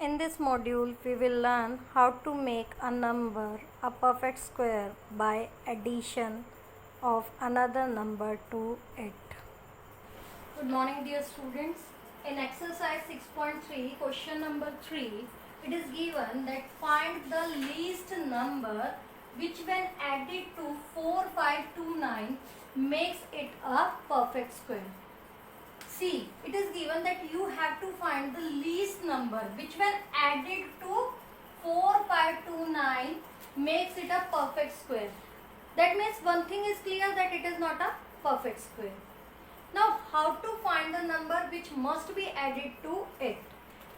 In this module, we will learn how to make a number a perfect square by addition of another number to it. Good morning, dear students. In exercise 6.3, question number 3, it is given that find the least number which when added to 4529 makes it a perfect square. See, it is given that you have to find the least number which when added to 4529 makes it a perfect square. That means one thing is clear, that it is not a perfect square. Now, how to find the number which must be added to it?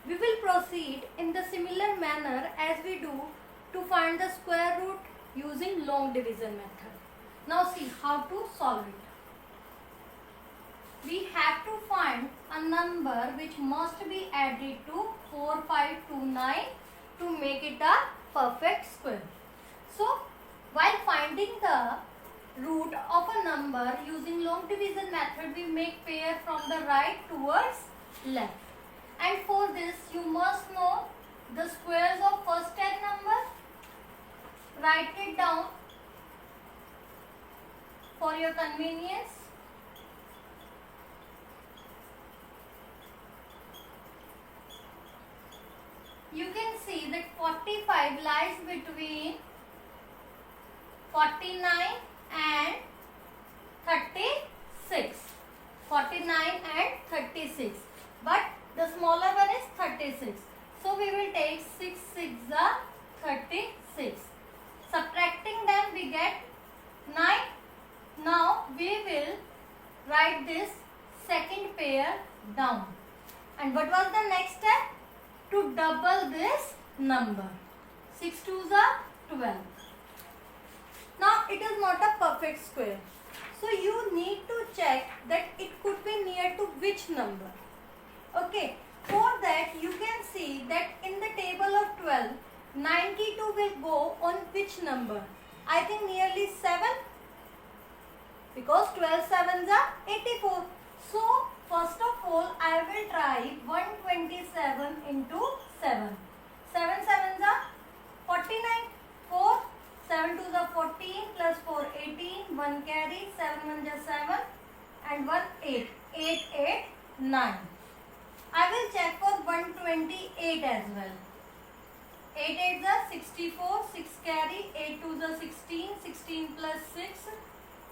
We will proceed in the similar manner as we do to find the square root using long division method. Now see how to solve it. We have to find a number which must be added to 4529 to make it a perfect square. So, while finding the root of a number using long division method, we make pair from the right towards left. And for this, you must know the squares of first 10 numbers. Write it down for your convenience. You can see that 45 lies between 49 and 36. 49 and 36. But the smaller one is 36. So we will take 6 6 are 36. Subtracting them we get 9. Now we will write this second pair down. And what was the next step? To double this number. 6 2s are 12. Now it is not a perfect square. So you need to check that it could be near to which number. Okay. For that you can see that in the table of 12, 92 will go on which number? I think nearly 7. Because 12 sevens are 84. So first of all, I will try 127 into 7. 7 sevens are 49. 4. 7 2s are 14 plus 4 18. 1 carry. 7 1 is 7. And 1 8. 8 8 9. I will check for 128 as well. 8 8 is 64. 6 carry. 8 2s are 16. 16 plus 6.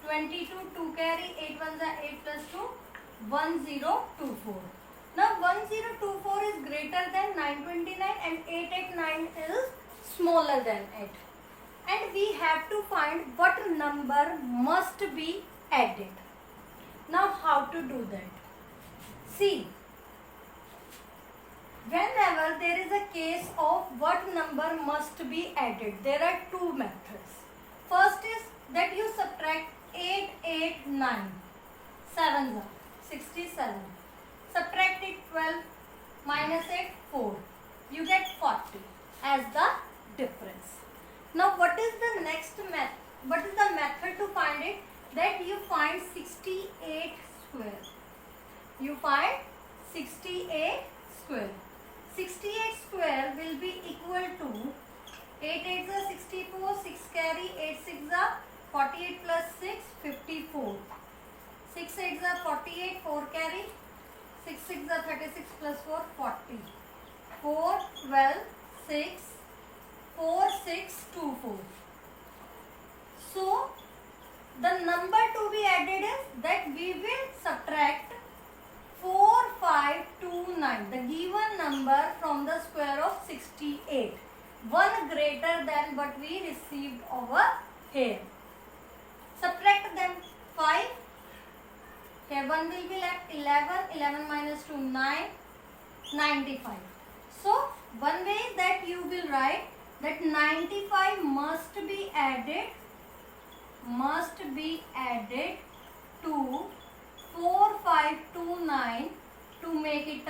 22. 2 carry. 8 1s are 8 plus 2. 1024. Now 1024 is greater than 929 and 889 is smaller than it. And we have to find what number must be added. Now how to do that? See, whenever there is a case of what number must be added, there are two methods. First is that you subtract 8 8 9. 7s are 67. Subtract it 12 minus 8 4. You get 40 as the difference. Now what is the next method? What is the method to find it? That you find 68 square. You find 68 square. 68 square will be equal to 8 8 is 64, 6 carry, 8 6 is 48 plus 6, 54. 6 8 is 48, 4 carry, 6 6 is 36 plus 4, 40. 4, 12, 6, 4, 6, 2, 4. So, the number to be added is that we will subtract 4, 5, 2, 9. The given number from the square of 68. One greater than what we received over here. Subtract them 5. Here 1 will be left 11. 11 minus 2 9. 95. So one way is that you will write that 95 must be added to 4529 to make it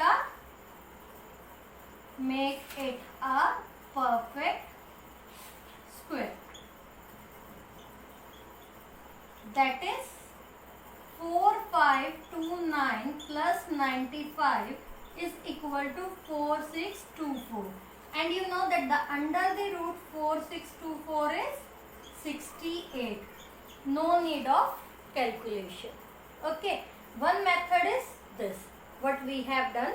a perfect square. That is 4529 plus 95 is equal to 4624. And you know that the under the root 4624 is 68. No need of calculation. Okay. One method is this, what we have done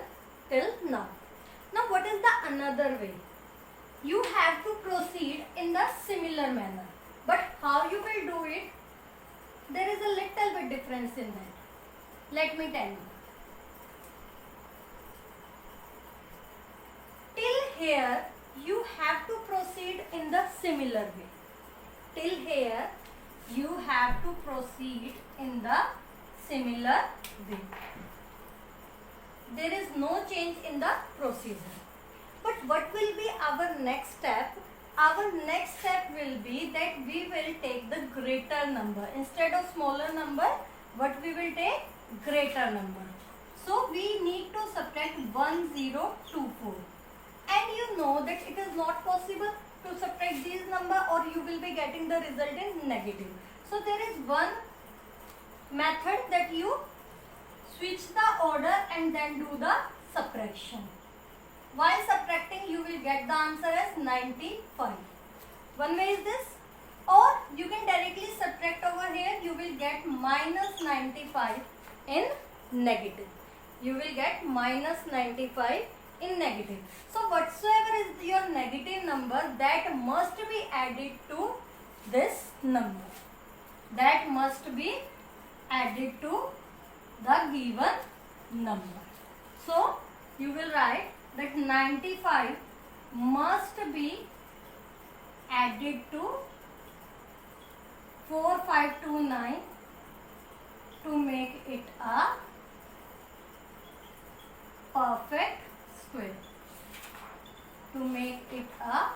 till now. Now what is the another way? You have to proceed in the similar manner. But how you will do it? There is a little bit difference in that. Let me tell you. Till here you have to proceed in the similar way. Till here you have to proceed in the similar way. There is no change in the procedure. But what will be our next step? Our next step will be that we will take the greater number. Instead of smaller number, what we will take? Greater number. So we need to subtract 1024. And you know that it is not possible to subtract these number, or you will be getting the result in negative. So there is one method that you switch the order and then do the subtraction. While subtracting, you will get the answer as 95. One way is this, or you can directly subtract over here. You will get minus 95 in negative. You will get minus 95 in negative. So whatsoever is your negative number, that must be added to this number. That must be added to the given number. So you will write that 95 must be added to 4529 to make it a perfect square. To make it a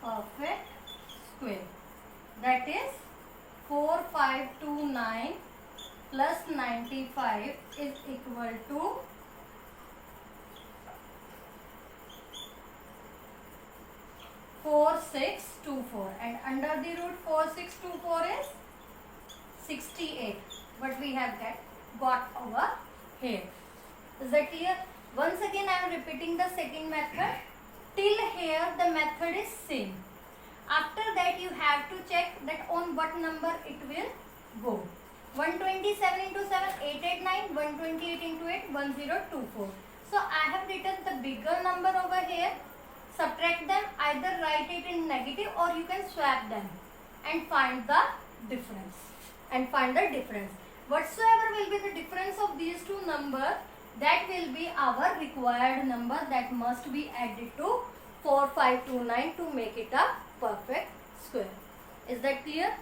perfect square. That is 4529 plus 95 is equal to 4624, and under the root 4624 is 68. What we have got over here. Is that clear? Once again I am repeating the second method. Till here the method is same. After that you have to check that on what number it will go. 127 into 7, 889, 128 into 8, 1024. So I have written the bigger number over here. Subtract them, either write it in negative or you can swap them and find the difference. Whatsoever will be the difference of these two numbers, that will be our required number that must be added to 4529 to make it a perfect square. Is that clear?